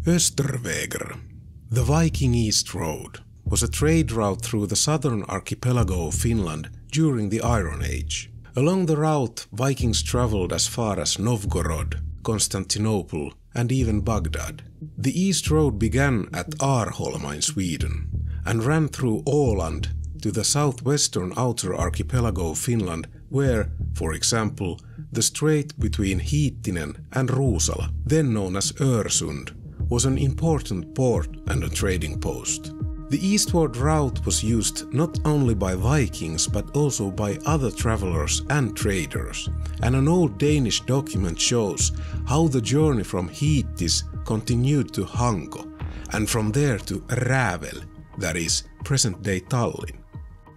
Östervägar, the Viking East Road, was a trade route through the southern archipelago of Finland during the Iron Age. Along the route, Vikings traveled as far as Novgorod, Constantinople, and even Baghdad. The East Road began at Arholma in Sweden and ran through Åland to the southwestern outer archipelago of Finland, where, for example, the strait between Hiittinen and Ruusala, then known as Öresund, was an important port and a trading post. The eastward route was used not only by Vikings but also by other travelers and traders, and an old Danish document shows how the journey from Hiittis continued to Hanko, and from there to Räävel, that is, present-day Tallinn.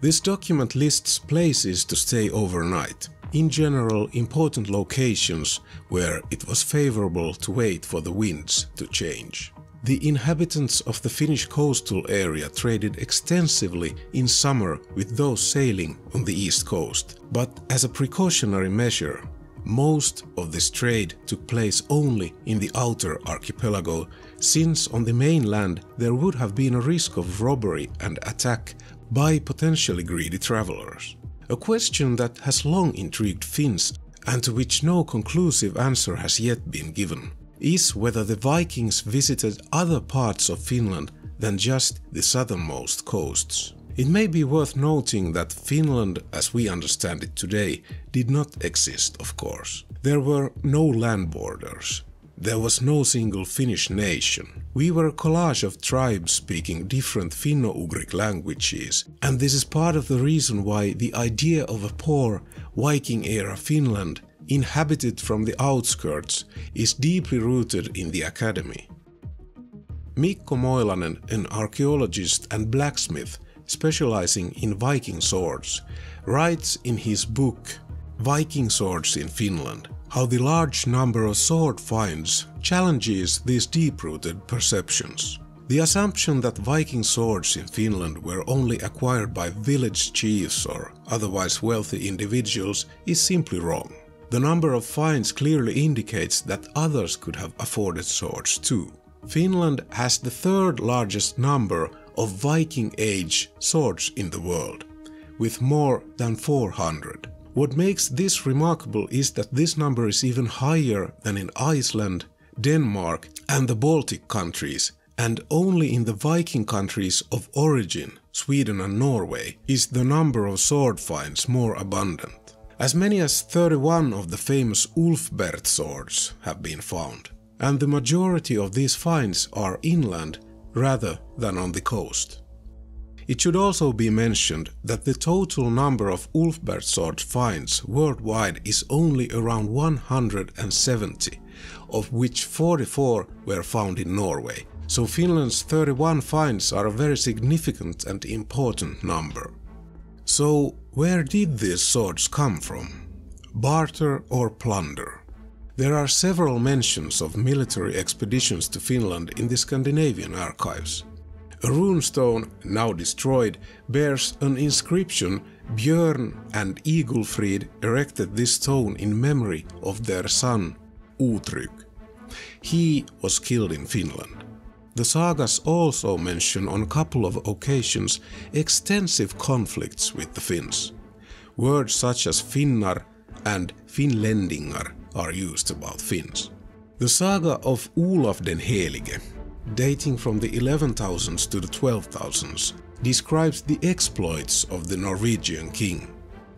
This document lists places to stay overnight, in general important locations where it was favorable to wait for the winds to change. The inhabitants of the Finnish coastal area traded extensively in summer with those sailing on the east coast, but as a precautionary measure, most of this trade took place only in the outer archipelago, since on the mainland there would have been a risk of robbery and attack by potentially greedy travelers. A question that has long intrigued Finns and to which no conclusive answer has yet been given is whether the Vikings visited other parts of Finland than just the southernmost coasts. It may be worth noting that Finland, as we understand it today, did not exist, of course. There were no land borders. There was no single Finnish nation. We were a collage of tribes speaking different Finno-Ugric languages, and this is part of the reason why the idea of a poor Viking-era Finland inhabited from the outskirts is deeply rooted in the academy. Mikko Moilanen, an archaeologist and blacksmith specializing in Viking swords, writes in his book Viking Swords in Finland how the large number of sword finds challenges these deep-rooted perceptions. The assumption that Viking swords in Finland were only acquired by village chiefs or otherwise wealthy individuals is simply wrong. The number of finds clearly indicates that others could have afforded swords too. Finland has the third largest number of Viking Age swords in the world, with more than 400. What makes this remarkable is that this number is even higher than in Iceland, Denmark and the Baltic countries, and only in the Viking countries of origin, Sweden and Norway, is the number of sword finds more abundant. As many as 31 of the famous Ulfberht swords have been found, and the majority of these finds are inland rather than on the coast. It should also be mentioned that the total number of Ulfberht sword finds worldwide is only around 170, of which 44 were found in Norway, so Finland's 31 finds are a very significant and important number. So, where did these swords come from? Barter or plunder? There are several mentions of military expeditions to Finland in the Scandinavian archives. A runestone, now destroyed, bears an inscription. Björn and Egulfrid erected this stone in memory of their son, Utrygg. He was killed in Finland. The sagas also mention on a couple of occasions extensive conflicts with the Finns. Words such as Finnar and Finlendingar are used about Finns. The saga of Olaf den Helige, dating from the 11,000s to the 12,000s, describes the exploits of the Norwegian king.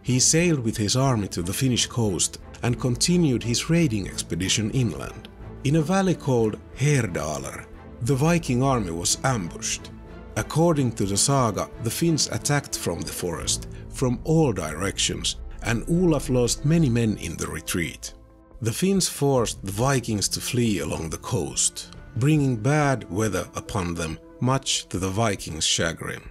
He sailed with his army to the Finnish coast and continued his raiding expedition inland. In a valley called Herdalar, the Viking army was ambushed. According to the saga, the Finns attacked from the forest, from all directions, and Olaf lost many men in the retreat. The Finns forced the Vikings to flee along the coast, bringing bad weather upon them, much to the Vikings' chagrin.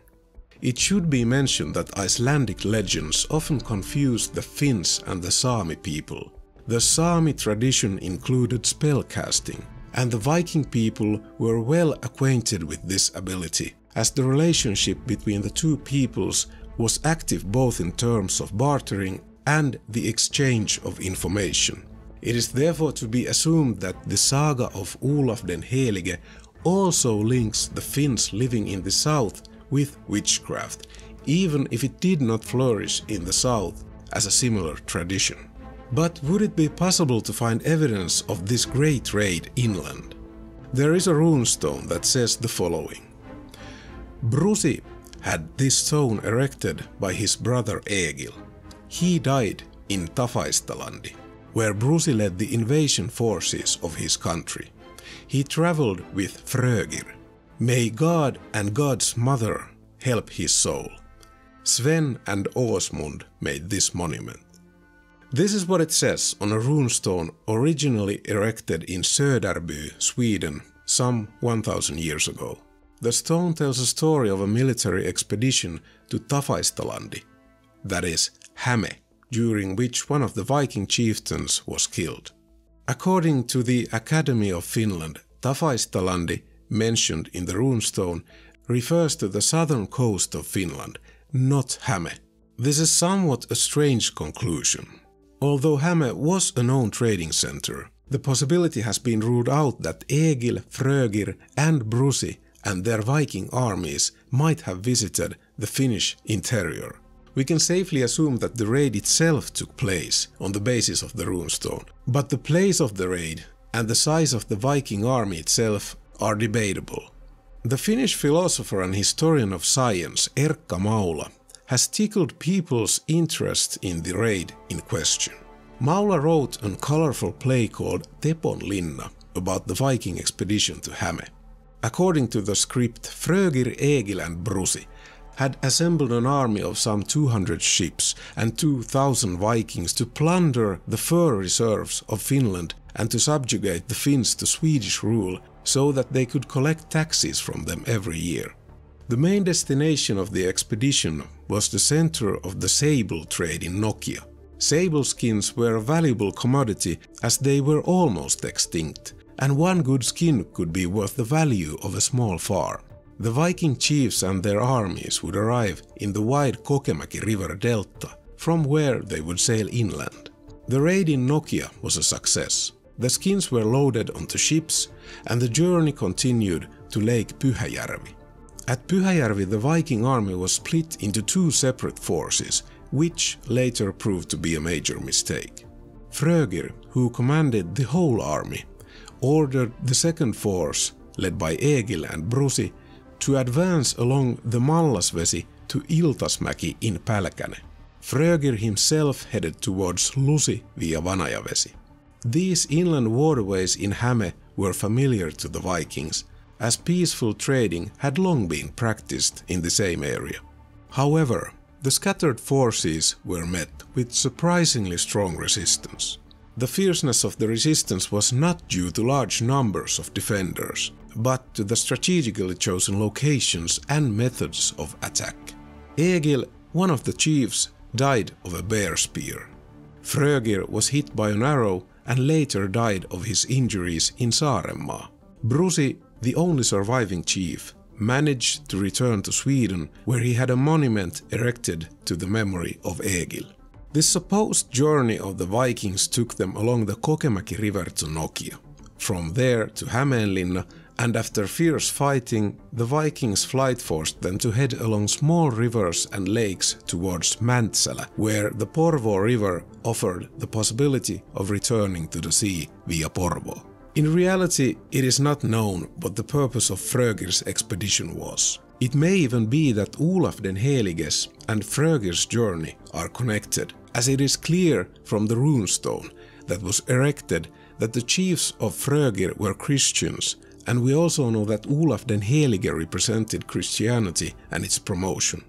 It should be mentioned that Icelandic legends often confuse the Finns and the Sami people. The Sami tradition included spellcasting, and the Viking people were well acquainted with this ability, as the relationship between the two peoples was active both in terms of bartering and the exchange of information. It is therefore to be assumed that the saga of Olaf den Helige also links the Finns living in the south with witchcraft, even if it did not flourish in the south as a similar tradition. But would it be possible to find evidence of this great raid inland? There is a runestone that says the following. Brusi had this stone erected by his brother Egil. He died in Tafaistalandi, where Brusi led the invasion forces of his country. He traveled with Frögir. May God and God's mother help his soul. Sven and Åsmund made this monument. This is what it says on a runestone originally erected in Söderby, Sweden, some 1000 years ago. The stone tells a story of a military expedition to Tafaistalandi, that is, Häme, during which one of the Viking chieftains was killed. According to the Academy of Finland, Tafaistalandi, mentioned in the runestone, refers to the southern coast of Finland, not Häme. This is somewhat a strange conclusion. Although Häme was a known trading center, the possibility has been ruled out that Egil, Frögir and Brusi and their Viking armies might have visited the Finnish interior. We can safely assume that the raid itself took place on the basis of the runestone, but the place of the raid and the size of the Viking army itself are debatable. The Finnish philosopher and historian of science Erkka Maula has tickled people's interest in the raid in question. Maula wrote a colorful play called Teponlinna about the Viking expedition to Häme. According to the script, Frögir, Egil and Brusi had assembled an army of some 200 ships and 2,000 Vikings to plunder the fur reserves of Finland and to subjugate the Finns to Swedish rule so that they could collect taxes from them every year. The main destination of the expedition was the center of the sable trade in Nokia. Sable skins were a valuable commodity as they were almost extinct, and one good skin could be worth the value of a small farm. The Viking chiefs and their armies would arrive in the wide Kokemäki River delta, from where they would sail inland. The raid in Nokia was a success. The skins were loaded onto ships, and the journey continued to Lake Pyhäjärvi. At Pyhäjärvi, the Viking army was split into two separate forces, which later proved to be a major mistake. Frögir, who commanded the whole army, ordered the second force, led by Egil and Brusi, to advance along the Mallasvesi to Iltasmäki in Pälkäne. Frögir himself headed towards Lusi via Vanajavesi. These inland waterways in Häme were familiar to the Vikings, as peaceful trading had long been practiced in the same area. However, the scattered forces were met with surprisingly strong resistance. The fierceness of the resistance was not due to large numbers of defenders, but to the strategically chosen locations and methods of attack. Egil, one of the chiefs, died of a bear spear. Frögir was hit by an arrow and later died of his injuries in Saaremaa. Brusi, the only surviving chief, managed to return to Sweden, where he had a monument erected to the memory of Egil. This supposed journey of the Vikings took them along the Kokemäki River to Nokia. From there to Hämeenlinna, and after fierce fighting, the Vikings flight forced them to head along small rivers and lakes towards Mäntsälä, where the Porvoo River offered the possibility of returning to the sea via Porvoo. In reality, it is not known what the purpose of Frögir's expedition was. It may even be that Olaf den Heliges and Frögir's journey are connected, as it is clear from the runestone that was erected that the chiefs of Frögir were Christians, and we also know that Olaf den Helige represented Christianity and its promotion.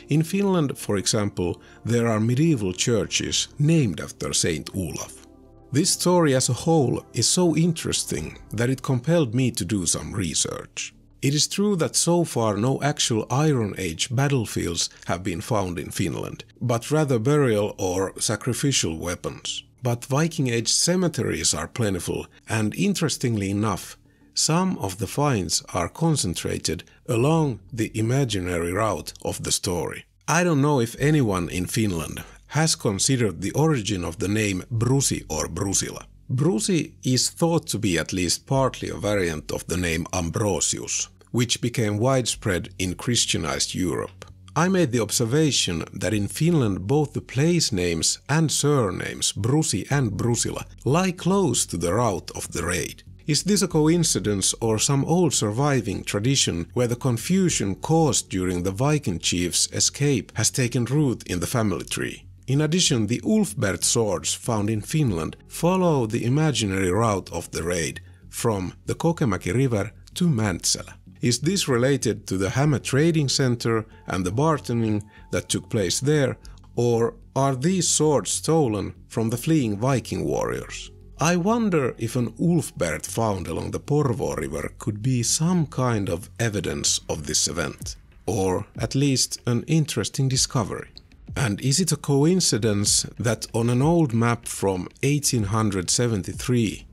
In Finland, for example, there are medieval churches named after Saint Olaf. This story as a whole is so interesting that it compelled me to do some research. It is true that so far no actual Iron Age battlefields have been found in Finland, but rather burial or sacrificial weapons. But Viking Age cemeteries are plentiful, and interestingly enough, some of the finds are concentrated along the imaginary route of the story. I don't know if anyone in Finland has considered the origin of the name Brusi or Brusila. Brusi is thought to be at least partly a variant of the name Ambrosius, which became widespread in Christianized Europe. I made the observation that in Finland both the place names and surnames Brusi and Brusila lie close to the route of the raid. Is this a coincidence or some old surviving tradition where the confusion caused during the Viking chief's escape has taken root in the family tree? In addition, the Ulfbert swords found in Finland follow the imaginary route of the raid from the Kokemäki River to Mäntsälä. Is this related to the Hammer Trading Center and the bartering that took place there, or are these swords stolen from the fleeing Viking warriors? I wonder if an Ulfbert found along the Porvoo River could be some kind of evidence of this event, or at least an interesting discovery. And is it a coincidence that on an old map from 1873,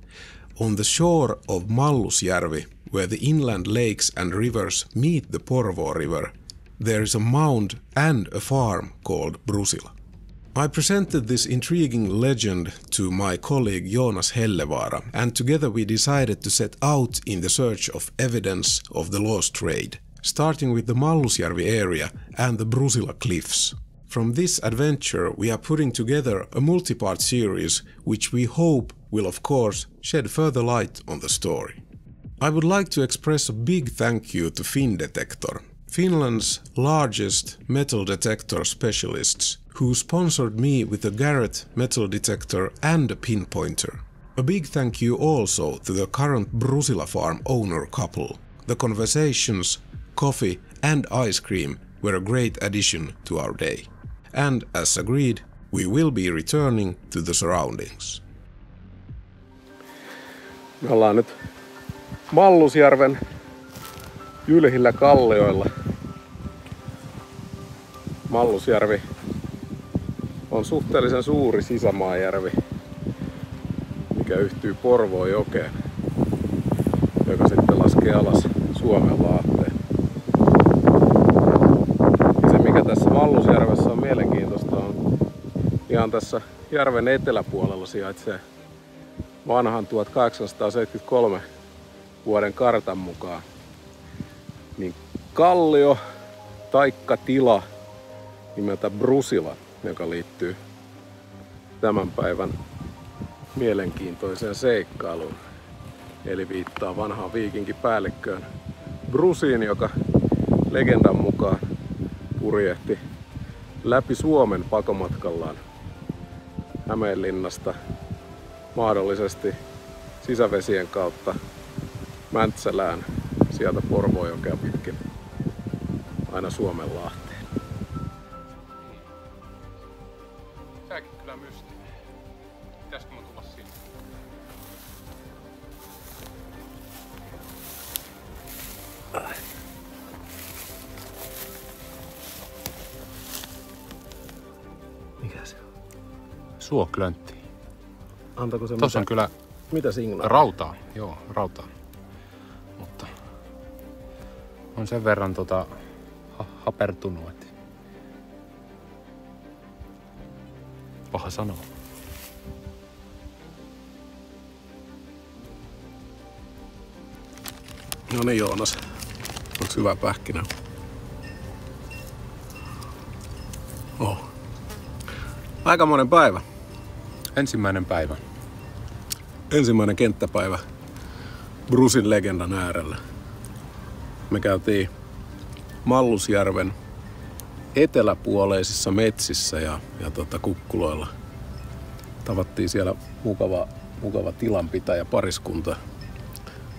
on the shore of Mallusjärvi, where the inland lakes and rivers meet the Porvoo River, there is a mound and a farm called Brusila? I presented this intriguing legend to my colleague Joonas Hellevaara, and together we decided to set out in the search of evidence of the lost raid, starting with the Mallusjärvi area and the Brusila cliffs. From this adventure we are putting together a multi-part series which we hope will of course shed further light on the story. I would like to express a big thank you to Findetector, Finland's largest metal detector specialists, who sponsored me with a Garrett metal detector and a pinpointer. A big thank you also to the current Brusila farm owner couple. The conversations, coffee and ice cream were a great addition to our day. And as agreed, we will be returning to the surroundings. Me ollaan nyt Mallusjärven ylhillä kallioilla. Mallusjärvi on suhteellisen suuri sisämaajärvi, mikä yhtyy Porvoojokeen, joka sitten laskee alas Suomenlahteen. Ja se mikä tässä Mallusjärvessä on mielenkiintoista on ihan tässä järven eteläpuolella sijaitsee vanhan 1873 vuoden kartan mukaan niin kallio taikka tila nimeltä Brusila, joka liittyy tämän päivän mielenkiintoiseen seikkailuun. Eli viittaa vanhaan viikinkipäällikköön Brusiin, joka legendan mukaan purjehti läpi Suomen pakomatkallaan Hämeenlinnasta mahdollisesti sisävesien kautta Mäntsälään, sieltä Porvoojokea pitkin aina Suomenlahteen. Tääkin kyllä mystinen. Pitäisikö mun tulla sinne? Mikä se on? Suoklöntti. Antako se Tuossa on kyllä mitä signaalia? rautaa. Joo, rautaa. Mutta on sen verran hapertunut, että paha sanoa. No niin Joonas, onks hyvä pähkinä? Aikamoinen päivä. Ensimmäinen päivä. Ensimmäinen kenttäpäivä Brusin legendan äärellä. Me käytiin Mallusjärven eteläpuoleisissa metsissä ja kukkuloilla. Tavattiin siellä mukava tilanpitäjä pariskunta.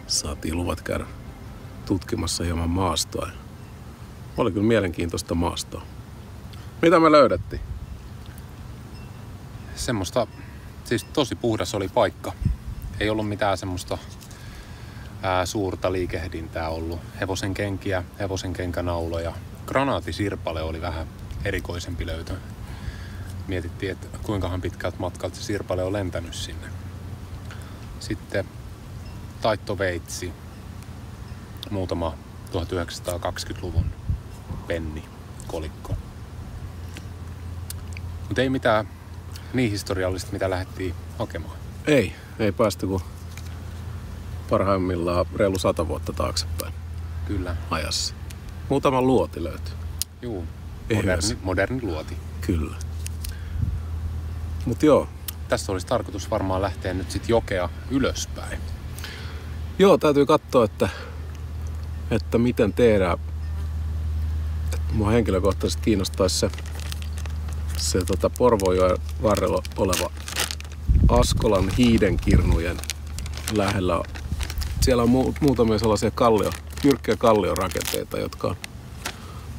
Saatiin luvat käydä tutkimassa hieman maastoa. Oli kyllä mielenkiintoista maastoa. Mitä me löydettiin? Semmoista, siis tosi puhdas oli paikka. Ei ollut mitään semmoista suurta liikehdintää ollut. Hevosen kenkiä, hevosen kenkänauloja. Granaatisirpale oli vähän erikoisempi löytö. Mietittiin, että kuinkahan pitkältä matkalta se sirpale on lentänyt sinne. Sitten taittoveitsi. Muutama 1920-luvun penni, kolikko. Mutta ei mitään niin historiallista, mitä lähdettiin hakemaan. Ei päästy kuin parhaimmillaan reilu 100 vuotta taaksepäin. Kyllä. Ajassa. Muutama luoti löytyy. Juu. Moderni luoti. Kyllä. Mut joo. Tässä olisi tarkoitus varmaan lähteä nyt sit jokea ylöspäin. Joo, täytyy katsoa, että miten tehdään. Mua henkilökohtaisesti kiinnostaisi se Porvoojoen varrella oleva Askolan hiidenkirnujen lähellä. Siellä on muutamia sellaisia jyrkkiä kalliorakenteita, jotka on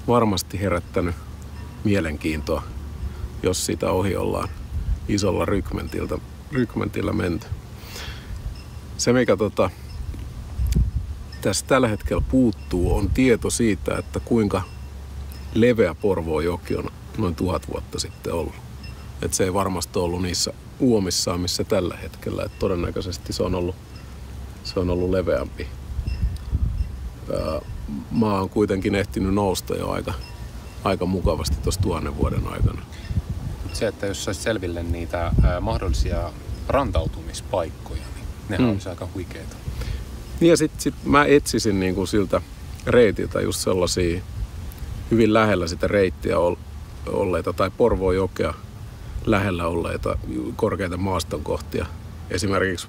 varmasti herättänyt mielenkiintoa, jos siitä ohi ollaan isolla rykmentillä menty. Se, mikä tässä tällä hetkellä puuttuu, on tieto siitä, että kuinka leveä Porvoojoki on noin 1000 vuotta sitten ollut. Et se ei varmasti ollut niissä uomissaan, missä tällä hetkellä. Et todennäköisesti se on ollut leveämpi. Maa on kuitenkin ehtinyt nousta jo aika mukavasti tuossa 1000 vuoden aikana. Se, että jos saisi selville niitä mahdollisia rantautumispaikkoja, niin nehän olisi aika huikeita. Niin ja sit mä etsisin niinku siltä reitiltä just sellaisia hyvin lähellä sitä reittiä olleita tai Porvoojokea lähellä olleita korkeita maastonkohtia. Esimerkiksi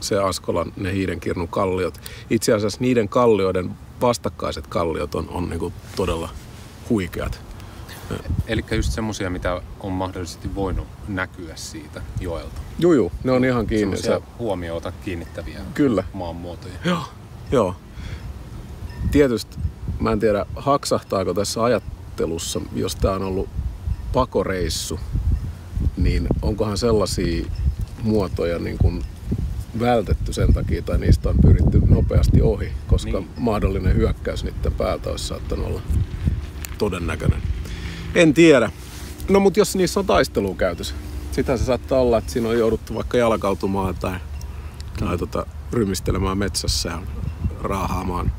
se Askolan ne hiidenkirnun kalliot. Itse asiassa niiden kallioiden vastakkaiset kalliot on niinku todella huikeat. Eli just semmosia, mitä on mahdollisesti voinut näkyä siitä joelta. Juu, ne on ihan kiinni. Semmosia huomiota kiinnittäviä Kyllä. maanmuotoja. Joo. Tietysti mä en tiedä, haksahtaako tässä ajattelussa, jos tää on ollut pakoreissu, niin onkohan sellaisia muotoja niin kuin vältetty sen takia tai niistä on pyritty nopeasti ohi, koska mahdollinen hyökkäys niiden päältä olisi saattanut olla todennäköinen. En tiedä. No mut jos niissä on taistelua käytössä, sitähän se saattaa olla, että siinä on jouduttu vaikka jalkautumaan tai rymistelemään metsässä ja raahaamaan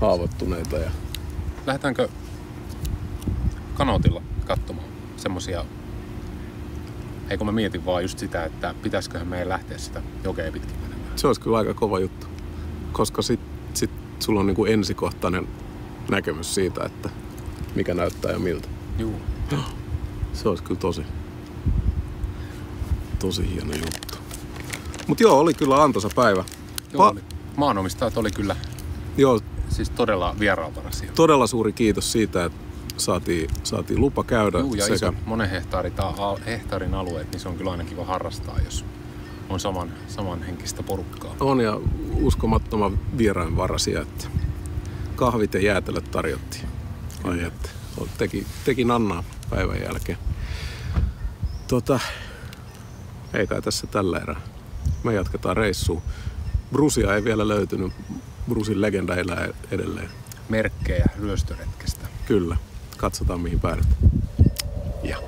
haavoittuneita. Lähdetäänkö kanootilla katsomaan semmosia? Eikö mä mietin vaan just sitä, että pitäisiköhän meidän lähteä sitä jokea pitkin menemään. Se olisi kyllä aika kova juttu, koska sit sulla on niinku ensikohtainen näkemys siitä, että mikä näyttää ja miltä. Juu. Se olisi kyllä tosi hieno juttu. Mut joo, oli kyllä antoisa päivä. Joo, maanomistajat oli kyllä siis todella vieraanvaraisia. Todella suuri kiitos siitä, että saatiin lupa käydä. Juu, ja sekä monen hehtaarin alueet, niin se on kyllä aina kiva harrastaa, jos on samanhenkistä porukkaa. On ja uskomattoman vieraanvaraisia, että kahvit ja jäätelöt tarjottiin. Ai että, teki nannaa päivän jälkeen. Ei kai tässä tällä erää. Me jatketaan reissua. Brusia ei vielä löytynyt. Brusin legenda elää edelleen. Merkkejä ryöstöretkestä. Kyllä. Katsotaan mihin päädytään. Ja.